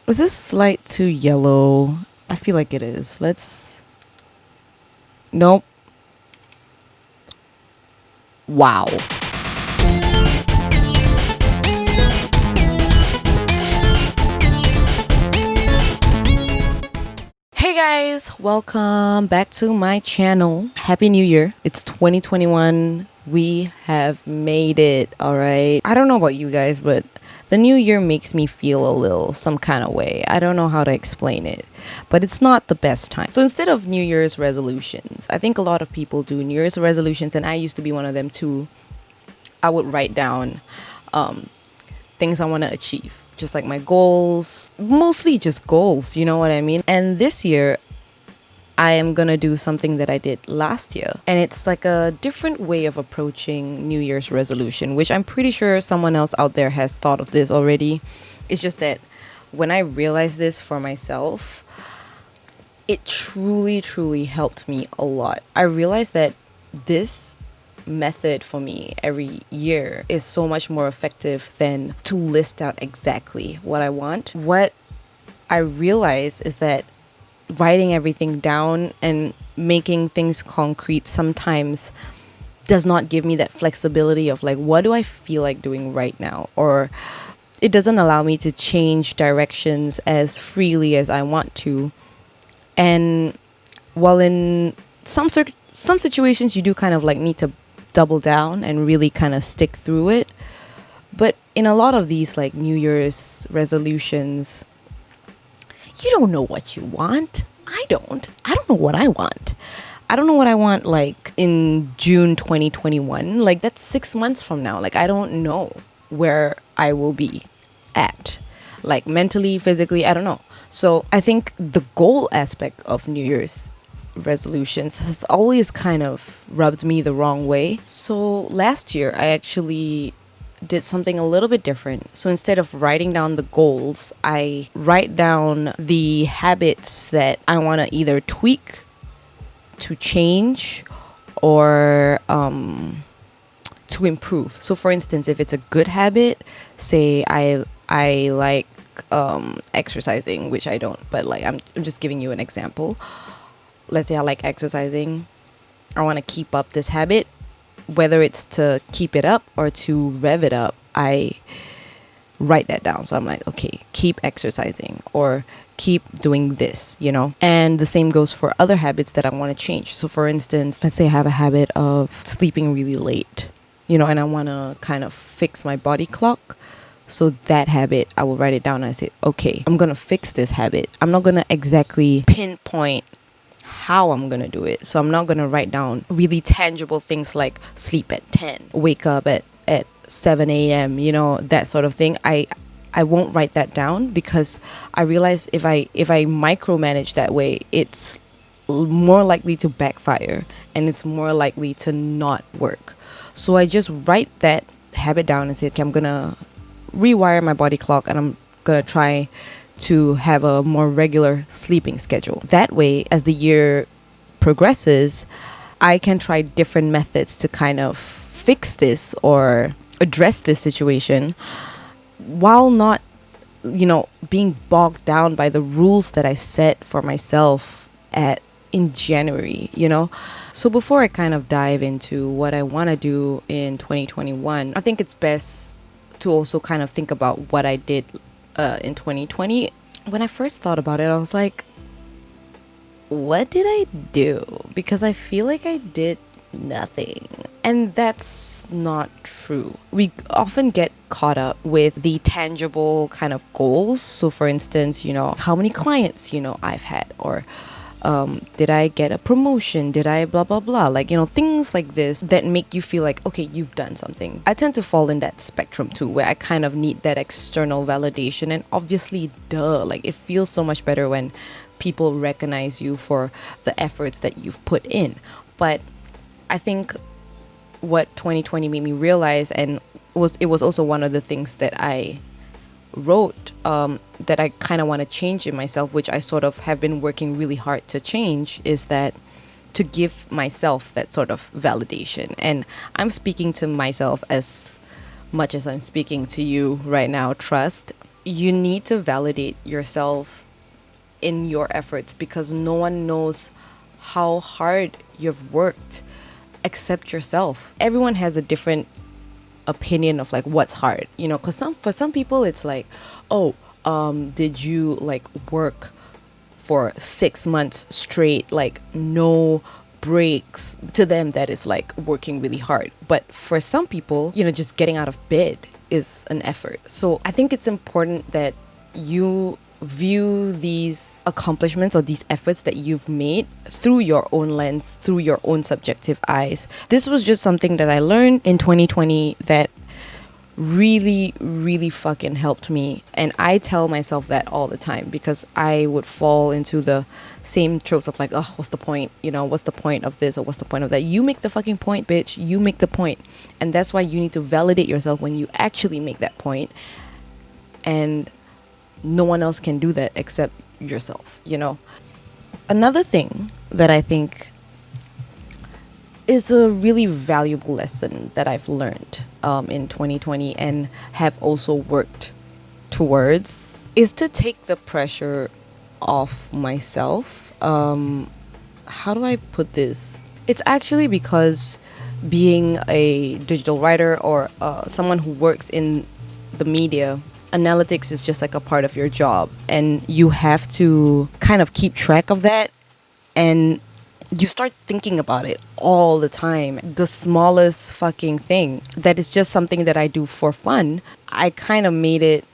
Is this light too yellow? I feel like it is. Nope. Wow. Hey guys, welcome back to my channel. Happy New Year. It's 2021. We have made it, all right? I don't know about you guys, but the new year makes me feel a little some kind of way. I don't know how to explain it, but it's not the best time. So instead of New Year's resolutions, I think a lot of people do New Year's resolutions, and I used to be one of them too. I would write down things I want to achieve, just like my goals, mostly just goals, you know what I mean? And this year, I am gonna do something that I did last year. And it's like a different way of approaching New Year's resolution, which I'm pretty sure someone else out there has thought of this already. It's just that when I realized this for myself, it truly, truly helped me a lot. I realized that this method for me every year is so much more effective than to list out exactly what I want. What I realized is that writing everything down and making things concrete sometimes does not give me that flexibility of like, what do I feel like doing right now? Or it doesn't allow me to change directions as freely as I want to. And while in some situations you do kind of like need to double down and really kind of stick through it, but in a lot of these like New Year's resolutions, you don't know what you want. I don't know what I want. I don't know what I want like in June 2021. Like that's 6 months from now. Like I don't know where I will be at, like mentally, physically, I don't know. So I think the goal aspect of New Year's resolutions has always kind of rubbed me the wrong way. So last year, I actually did something a little bit different. So instead of writing down the goals, I write down the habits that I want to either tweak, to change, or to improve. So for instance, if it's a good habit, say I like exercising, which I don't, but like I'm just giving you an example. Let's say I like exercising. I want to keep up this habit, whether it's to keep it up or to rev it up. I write that down. So I'm like, okay, keep exercising or keep doing this, you know? And the same goes for other habits that I want to change. So for instance, let's say I have a habit of sleeping really late, you know, and I want to kind of fix my body clock. So that habit, I will write it down and I say, okay, I'm going to fix this habit. I'm not going to exactly pinpoint how I'm gonna do it. So I'm not gonna write down really tangible things like sleep at 10, wake up at 7 a.m., you know, that sort of thing. I won't write that down because I realize if I micromanage that way, it's more likely to backfire and it's more likely to not work. So I just write that habit down and say, okay, I'm gonna rewire my body clock and I'm gonna try to have a more regular sleeping schedule. That way, as the year progresses, I can try different methods to kind of fix this or address this situation while not, you know, being bogged down by the rules that I set for myself in January, you know? So before I kind of dive into what I want to do in 2021, I think it's best to also kind of think about what I did in 2020. When I first thought about it, I was like, what did I do? Because I feel like I did nothing. And that's not true. We often get caught up with the tangible kind of goals. So for instance, you know, how many clients, you know, I've had, or did I get a promotion? Did I blah, blah, blah? Like, you know, things like this that make you feel like, okay, you've done something. I tend to fall in that spectrum too, where I kind of need that external validation. And obviously, like it feels so much better when people recognize you for the efforts that you've put in. But I think what 2020 made me realize, and it was also one of the things that I wrote that I kind of want to change in myself, which I sort of have been working really hard to change, is that to give myself that sort of validation. And I'm speaking to myself as much as I'm speaking to you right now, trust. you need to validate yourself in your efforts, because no one knows how hard you've worked except yourself. Everyone has a different opinion of like what's hard, you know, because for some people it's like, oh, did you like work for 6 months straight, like no breaks? To them that is like working really hard. But for some people, you know, just getting out of bed is an effort. So I think it's important that you view these accomplishments or these efforts that you've made through your own lens, through your own subjective eyes. This was just something that I learned in 2020 that really, really fucking helped me. And I tell myself that all the time, because I would fall into the same tropes of like, oh, what's the point? You know, what's the point of this or what's the point of that? You make the fucking point, bitch. You make the point. And that's why you need to validate yourself when you actually make that point. And no one else can do that except yourself, you know. Another thing that I think is a really valuable lesson that I've learned in 2020 and have also worked towards is to take the pressure off myself. How do I put this? It's actually because being a digital writer or someone who works in the media, analytics is just like a part of your job, and you have to kind of keep track of that, and you start thinking about it all the time. The smallest fucking thing that is just something that I do for fun, I kind of made it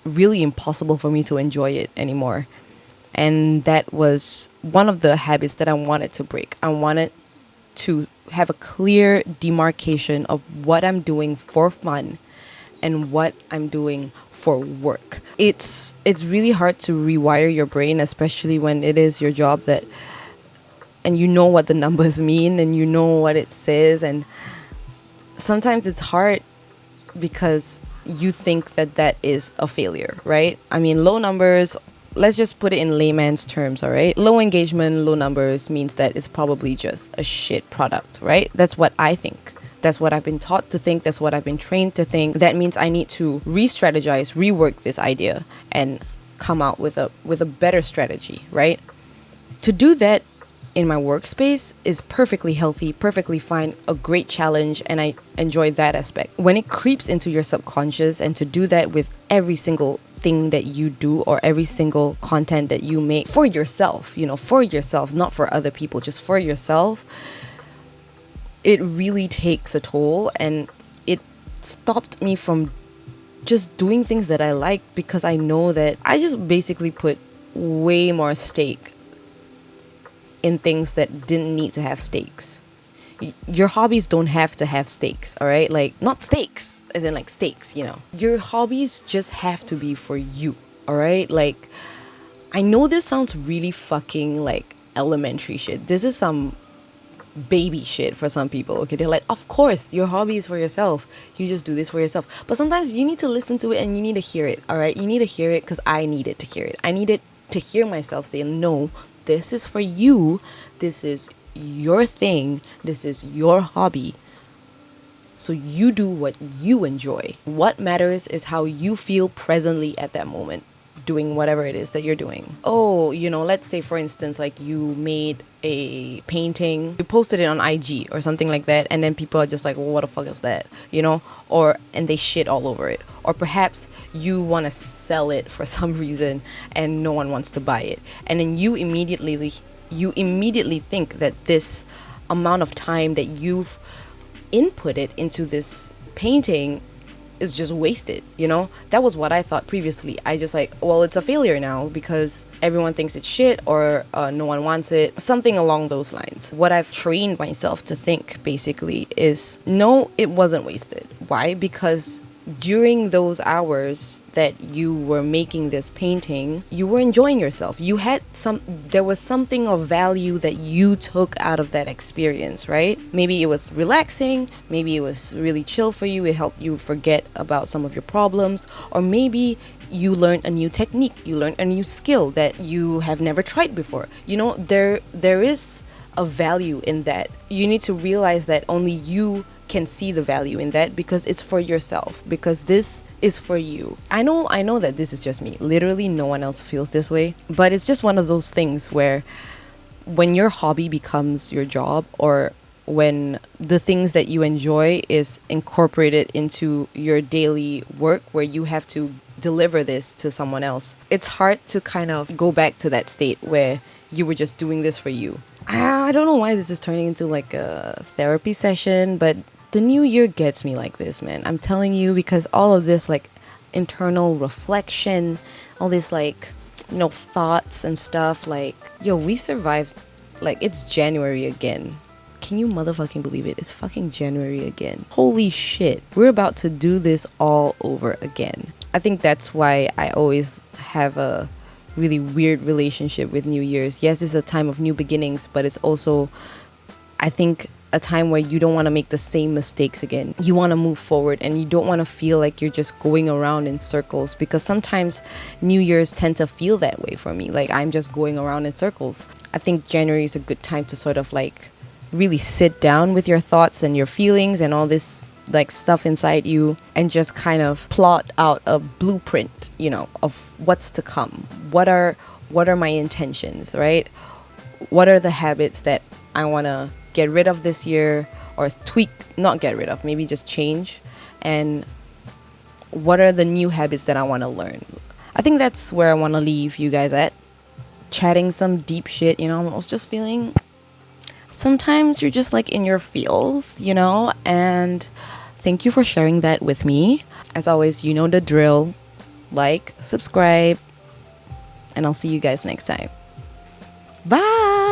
really impossible for me to enjoy it anymore. And that was one of the habits that I wanted to break. I wanted to have a clear demarcation of what I'm doing for fun and what I'm doing for work. It's really hard to rewire your brain, especially when it is your job that, and you know what the numbers mean and you know what it says, and sometimes it's hard because you think that that is a failure, right? I mean, low numbers, let's just put it in layman's terms, all right? Low engagement, low numbers means that it's probably just a shit product, right? That's what I think. That's what I've been taught to think. That's what I've been trained to think. That means I need to re-strategize, rework this idea, and come out with a better strategy, right? To do that in my workspace is perfectly healthy, perfectly fine, a great challenge, and I enjoy that aspect. When it creeps into your subconscious, and to do that with every single thing that you do or every single content that you make for yourself, you know, for yourself, not for other people, just for yourself, it really takes a toll, and it stopped me from just doing things that I like, because I know that I just basically put way more stake in things that didn't need to have stakes. Your hobbies don't have to have stakes, all right? Like, not stakes, as in like stakes, you know. Your hobbies just have to be for you, all right? Like, I know this sounds really fucking like elementary shit. This is some baby shit for some people, okay? They're like, of course, your hobby is for yourself. You just do this for yourself. But sometimes you need to listen to it and you need to hear it, all right? You need to hear it because I needed to hear it. I needed to hear myself say, no, this is for you. This is your thing. This is your hobby. So you do what you enjoy. What matters is how you feel presently at that moment, doing whatever it is that you're doing. Oh, you know, let's say for instance, like you made a painting, you posted it on IG or something like that, and then people are just like, well, what the fuck is that? You know, and they shit all over it. Or perhaps you want to sell it for some reason and no one wants to buy it. And then you immediately think that this amount of time that you've inputted into this painting is just wasted, you know? That was what I thought previously. I just like, well, it's a failure now because everyone thinks it's shit, or no one wants it, something along those lines. What I've trained myself to think basically is, no, it wasn't wasted. Why? Because during those hours that you were making this painting, you were enjoying yourself. There was something of value that you took out of that experience, right? Maybe it was relaxing, maybe it was really chill for you, it helped you forget about some of your problems, or maybe you learned a new technique, you learned a new skill that you have never tried before. You know, there is a value in that. You need to realize that only you can see the value in that because it's for yourself, because this is for you. I know that this is just me. Literally no one else feels this way, but it's just one of those things where when your hobby becomes your job, or when the things that you enjoy is incorporated into your daily work where you have to deliver this to someone else, it's hard to kind of go back to that state where you were just doing this for you. I don't know why this is turning into like a therapy session, but the new year gets me like this, man. I'm telling you, because all of this like internal reflection, all this like, thoughts and stuff, like, yo, we survived. Like, it's January again. Can you motherfucking believe it? It's fucking January again. Holy shit. We're about to do this all over again. I think that's why I always have a really weird relationship with New Year's. Yes, it's a time of new beginnings, but it's also, I think, a time where you don't want to make the same mistakes again. You want to move forward, and you don't want to feel like you're just going around in circles, because sometimes New Year's tend to feel that way for me. Like, I'm just going around in circles. I think January is a good time to sort of like really sit down with your thoughts and your feelings and all this like stuff inside you, and just kind of plot out a blueprint, of what's to come. What are my intentions, right? What are the habits that I want to get rid of this year, or tweak, not get rid of, maybe just change? And what are the new habits that I want to learn? I think that's where I want to leave you guys at, chatting some deep shit. I was just feeling, sometimes you're just like in your feels, and thank you for sharing that with me. As always, you know the drill. Like, subscribe, and I'll see you guys next time. Bye.